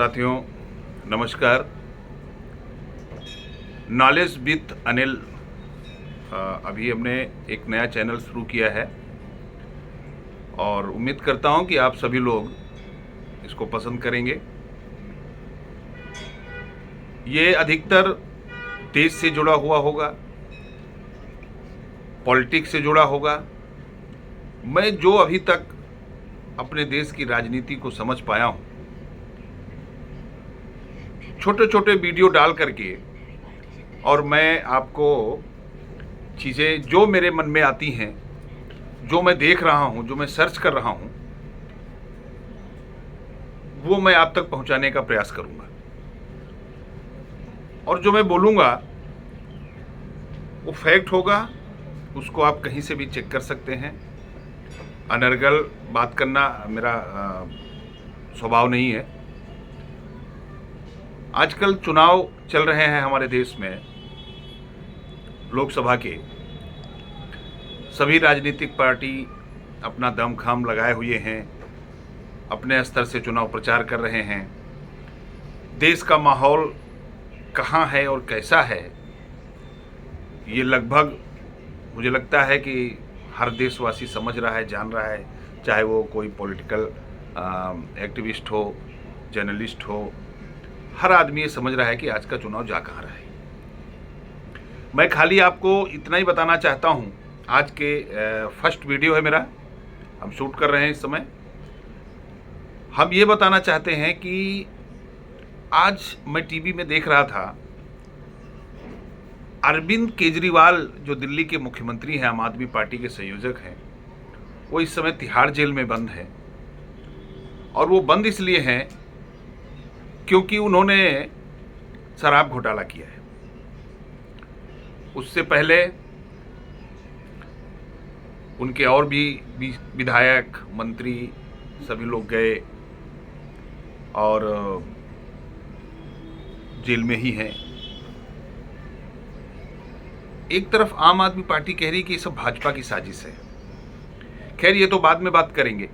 साथियों नमस्कार। Knowledge with Anil अभी हमने एक नया चैनल शुरू किया है और उम्मीद करता हूं कि आप सभी लोग इसको पसंद करेंगे। ये अधिकतर देश से जुड़ा हुआ होगा, पॉलिटिक्स से जुड़ा होगा। मैं जो अभी तक अपने देश की राजनीति को समझ पाया हूं, छोटे छोटे वीडियो डाल करके, और मैं आपको चीज़ें जो मेरे मन में आती हैं, जो मैं देख रहा हूं, जो मैं सर्च कर रहा हूं, वो मैं आप तक पहुंचाने का प्रयास करूंगा। और जो मैं बोलूंगा वो फैक्ट होगा, उसको आप कहीं से भी चेक कर सकते हैं। अनर्गल बात करना मेरा स्वभाव नहीं है। आजकल चुनाव चल रहे हैं हमारे देश में, लोकसभा के। सभी राजनीतिक पार्टी अपना दमखम लगाए हुए हैं, अपने स्तर से चुनाव प्रचार कर रहे हैं। देश का माहौल कहाँ है और कैसा है, ये लगभग मुझे लगता है कि हर देशवासी समझ रहा है, जान रहा है। चाहे वो कोई पॉलिटिकल एक्टिविस्ट हो, जर्नलिस्ट हो, हर आदमी ये समझ रहा है कि आज का चुनाव जा कहाँ रहा है। मैं खाली आपको इतना ही बताना चाहता हूँ। आज के फर्स्ट वीडियो है मेरा, हम शूट कर रहे हैं इस समय। हम ये बताना चाहते हैं कि आज मैं टीवी में देख रहा था, अरविंद केजरीवाल जो दिल्ली के मुख्यमंत्री हैं, आम आदमी पार्टी के संयोजक हैं, वो इस समय तिहाड़ जेल में बंद हैं। और वो बंद इसलिए हैं क्योंकि उन्होंने शराब घोटाला किया है। उससे पहले उनके और भी विधायक, मंत्री सभी लोग गए और जेल में ही हैं। एक तरफ आम आदमी पार्टी कह रही कि ये सब भाजपा की साजिश है। खैर, ये तो बाद में बात करेंगे।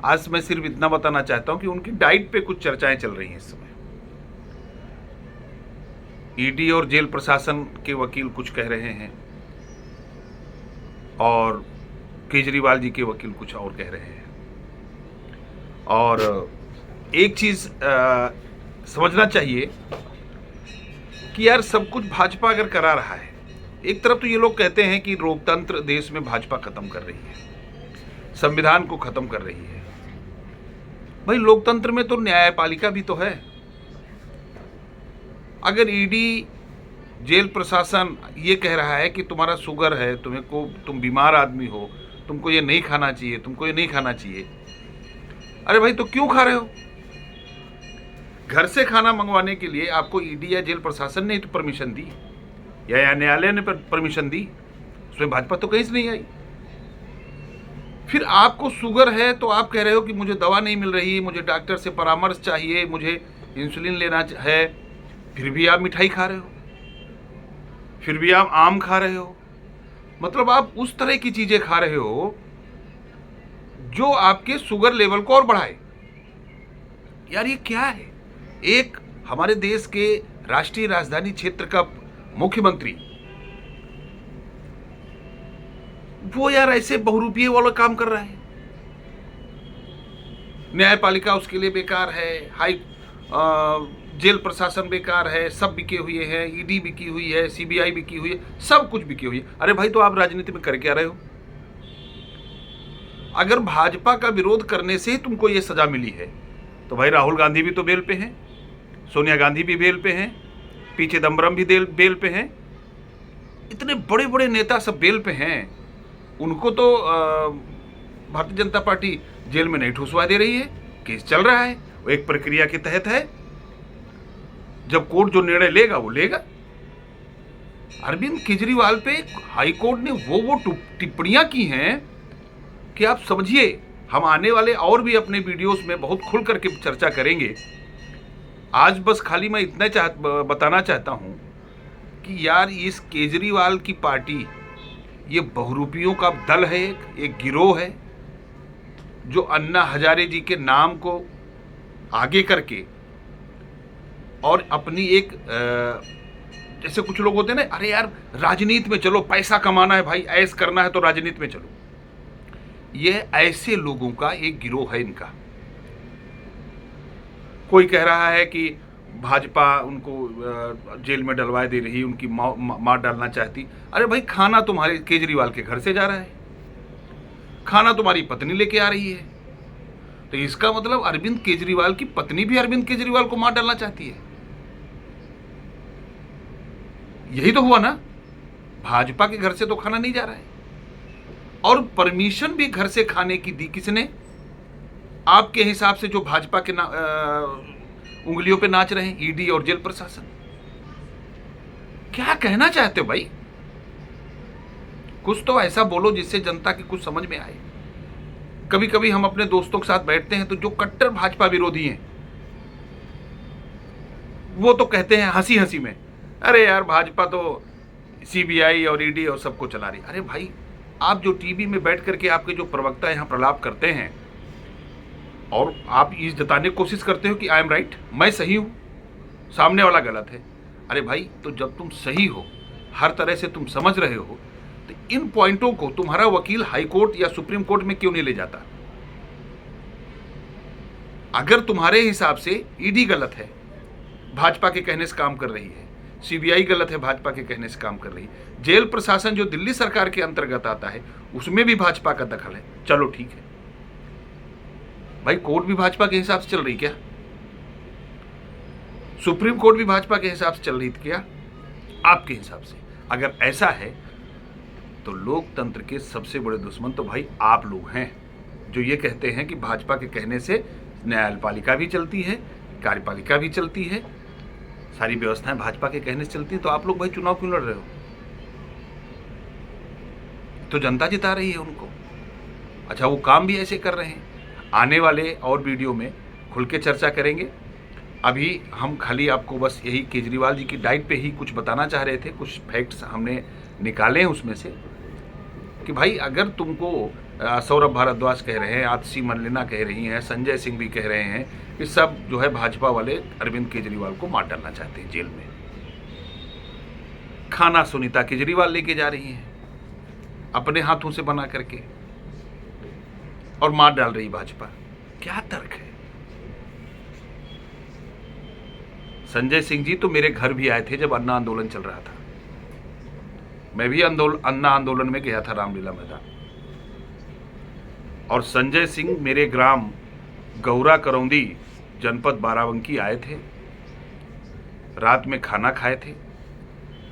आज मैं सिर्फ इतना बताना चाहता हूं कि उनकी डाइट पे कुछ चर्चाएं चल रही हैं इस समय। ईडी और जेल प्रशासन के वकील कुछ कह रहे हैं और केजरीवाल जी के वकील कुछ और कह रहे हैं। और एक चीज समझना चाहिए कि यार, सब कुछ भाजपा अगर करा रहा है, एक तरफ तो ये लोग कहते हैं कि लोकतंत्र देश में भाजपा खत्म कर रही है, संविधान को खत्म कर रही है। भाई, लोकतंत्र में तो न्यायपालिका भी तो है। अगर ईडी, जेल प्रशासन ये कह रहा है कि तुम्हारा शुगर है, तुम बीमार आदमी हो, तुमको ये नहीं खाना चाहिए, तुमको ये नहीं खाना चाहिए, अरे भाई तो क्यों खा रहे हो? घर से खाना मंगवाने के लिए आपको ईडी या जेल प्रशासन ने तो परमिशन दी, या न्यायालय ने परमिशन दी, उसमें भाजपा तो कहीं से नहीं आई। फिर आपको शुगर है तो आप कह रहे हो कि मुझे दवा नहीं मिल रही, मुझे डॉक्टर से परामर्श चाहिए, मुझे इंसुलिन लेना है, फिर भी आप मिठाई खा रहे हो, फिर भी आप आम खा रहे हो। मतलब आप उस तरह की चीजें खा रहे हो जो आपके शुगर लेवल को और बढ़ाए। यार, ये क्या है? एक हमारे देश के राष्ट्रीय राजधानी क्षेत्र का मुख्यमंत्री, वो यार ऐसे बहुरूपिये वाला काम कर रहा है। न्यायपालिका उसके लिए बेकार है, जेल प्रशासन बेकार है, सब बिके हुए हैं, ईडी बिकी हुई है, सीबीआई बिकी हुई है, सब कुछ बिकी हुई है। अरे भाई, तो आप राजनीति में कर क्या रहे हो? अगर भाजपा का विरोध करने से ही तुमको ये सजा मिली है, तो भाई राहुल गांधी भी तो बेल पे हैं, सोनिया गांधी भी बेल पे हैं, पी चिदम्बरम भी बेल पे हैं, इतने बड़े बड़े नेता सब बेल पे हैं। उनको तो भारतीय जनता पार्टी जेल में नहीं ठुसवा दे रही है, केस चल रहा है, वो एक प्रक्रिया के तहत है। जब कोर्ट जो निर्णय लेगा वो लेगा। अरविंद केजरीवाल पे हाई कोर्ट ने वो टिप्पणियां की हैं कि आप समझिए। हम आने वाले और भी अपने वीडियोस में बहुत खुल करके चर्चा करेंगे। आज बस खाली मैं इतना बताना चाहता हूं कि यार, इस केजरीवाल की पार्टी ये बहुरूपियों का दल है, एक गिरोह है जो अन्ना हजारे जी के नाम को आगे करके और अपनी एक जैसे कुछ लोग होते हैं ना, अरे यार राजनीति में चलो, पैसा कमाना है भाई, ऐश करना है तो राजनीति में चलो। ये ऐसे लोगों का एक गिरोह है इनका। कोई कह रहा है कि भाजपा उनको जेल में डलवा दे रही, उनकी मार डालना चाहती। अरे भाई खाना तुम्हारे केजरीवाल के घर से जा रहा है, खाना तुम्हारी पत्नी लेके आ रही है, तो इसका मतलब अरविंद केजरीवाल की पत्नी भी अरविंद केजरीवाल को मार डालना चाहती है। यही तो हुआ ना, भाजपा के घर से तो खाना नहीं जा रहा है, और परमिशन भी घर से खाने की दी किसने? आपके हिसाब से जो भाजपा के उंगलियों पे नाच रहे हैं ईडी और जेल प्रशासन। क्या कहना चाहते हो भाई? कुछ तो ऐसा बोलो जिससे जनता की कुछ समझ में आए। कभी कभी हम अपने दोस्तों के साथ बैठते हैं तो जो कट्टर भाजपा विरोधी हैं वो तो कहते हैं हंसी हंसी में, अरे यार भाजपा तो सीबीआई और ईडी और सबको चला रही। अरे भाई आप जो टीवी में बैठ करके आपके जो प्रवक्ता यहाँ प्रलाप करते हैं और आप ये जताने की कोशिश करते हो कि आई एम राइट, मैं सही हूँ, सामने वाला गलत है। अरे भाई तो जब तुम सही हो, हर तरह से तुम समझ रहे हो, तो इन पॉइंटों को तुम्हारा वकील हाई कोर्ट या सुप्रीम कोर्ट में क्यों नहीं ले जाता? अगर तुम्हारे हिसाब से ईडी गलत है, भाजपा के कहने से काम कर रही है, सीबीआई गलत है, भाजपा के कहने से काम कर रही है, जेल प्रशासन जो दिल्ली सरकार के अंतर्गत आता है उसमें भी भाजपा का दखल है, चलो ठीक है भाई, कोर्ट भी भाजपा के हिसाब से चल रही क्या? सुप्रीम कोर्ट भी भाजपा के हिसाब से चल रही थी क्या? आपके हिसाब से अगर ऐसा है तो लोकतंत्र के सबसे बड़े दुश्मन तो भाई आप लोग हैं, जो ये कहते हैं कि भाजपा के कहने से न्यायपालिका भी चलती है, कार्यपालिका भी चलती है, सारी व्यवस्थाएं भाजपा के कहने से चलती है। तो आप लोग भाई चुनाव क्यों लड़ रहे हो? तो जनता जिता रही है उनको। अच्छा वो काम भी ऐसे कर रहे हैं। आने वाले और वीडियो में खुल के चर्चा करेंगे। अभी हम खाली आपको बस यही केजरीवाल जी की डाइट पे ही कुछ बताना चाह रहे थे, कुछ फैक्ट्स हमने निकाले हैं उसमें से कि भाई अगर तुमको सौरभ भारद्वाज कह रहे हैं, आतिशी मरलेना कह रही हैं, संजय सिंह भी कह रहे हैं कि सब जो है भाजपा वाले अरविंद केजरीवाल को मार डालना चाहते हैं जेल में, खाना सुनीता केजरीवाल लेके जा रही हैं अपने हाथों से बना करके और मार डाल रही भाजपा। क्या तर्क है? संजय सिंह जी तो मेरे घर भी आए थे जब अन्ना आंदोलन चल रहा था, मैं भी अन्ना आंदोलन में गया था रामलीला मैदान, और संजय सिंह मेरे ग्राम गौरा करौंदी जनपद बाराबंकी आए थे, रात में खाना खाए थे।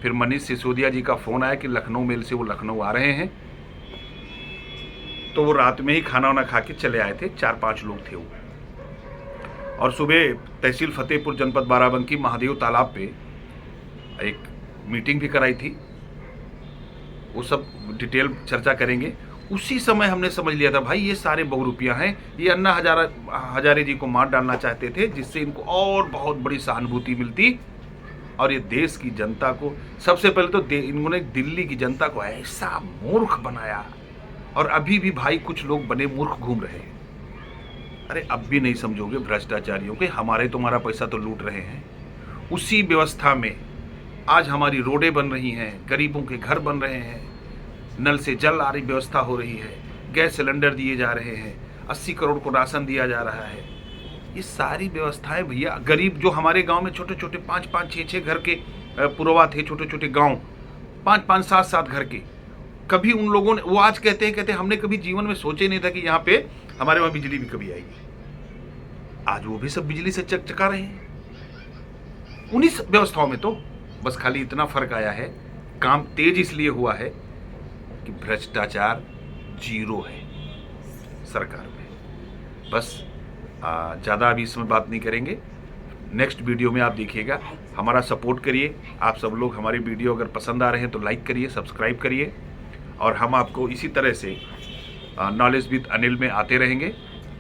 फिर मनीष सिसोदिया जी का फोन आया कि लखनऊ मेल से वो लखनऊ आ रहे हैं, तो वो रात में ही खाना वाना खा के चले आए थे, 4-5 लोग थे वो। और सुबह तहसील फतेहपुर जनपद बाराबंकी महादेव तालाब पे एक मीटिंग भी कराई थी, वो सब डिटेल चर्चा करेंगे। उसी समय हमने समझ लिया था भाई ये सारे बहुरूपिया हैं, ये अन्ना हजारे जी को मार डालना चाहते थे जिससे इनको और बहुत बड़ी सहानुभूति मिलती और ये देश की जनता को, सबसे पहले तो इन्होंने दिल्ली की जनता को ऐसा मूर्ख बनाया, और अभी भी भाई कुछ लोग बने मूर्ख घूम रहे हैं। अरे अब भी नहीं समझोगे भ्रष्टाचारियों के, हमारे तुम्हारा पैसा तो लूट रहे हैं। उसी व्यवस्था में आज हमारी रोडें बन रही हैं, गरीबों के घर बन रहे हैं, नल से जल आ रही व्यवस्था हो रही है, गैस सिलेंडर दिए जा रहे हैं, 80 करोड़ को राशन दिया जा रहा है। ये सारी व्यवस्थाएं भैया, गरीब जो हमारे गांव में छोटे छोटे 5-5, 6-6 घर के पुरवा थे, छोटे छोटे गांव 5-5, 7-7 घर के, कभी उन लोगों ने, वो आज कहते हैं हमने कभी जीवन में सोचे नहीं था कि यहाँ पे हमारे वहां बिजली भी कभी आएगी। आज वो भी सब बिजली से चकचका रहे हैं उन्हीं व्यवस्थाओं में। तो बस खाली इतना फर्क आया है, काम तेज इसलिए हुआ है कि भ्रष्टाचार 0 है सरकार में। बस ज़्यादा अभी इसमें बात नहीं करेंगे, नेक्स्ट वीडियो में आप देखिएगा। हमारा सपोर्ट करिए, आप सब लोग हमारी वीडियो अगर पसंद आ रहे हैं तो लाइक करिए, सब्सक्राइब करिए, और हम आपको इसी तरह से नॉलेज विद अनिल में आते रहेंगे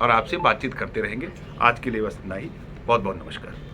और आपसे बातचीत करते रहेंगे। आज के लिए बस इतना ही, बहुत बहुत नमस्कार।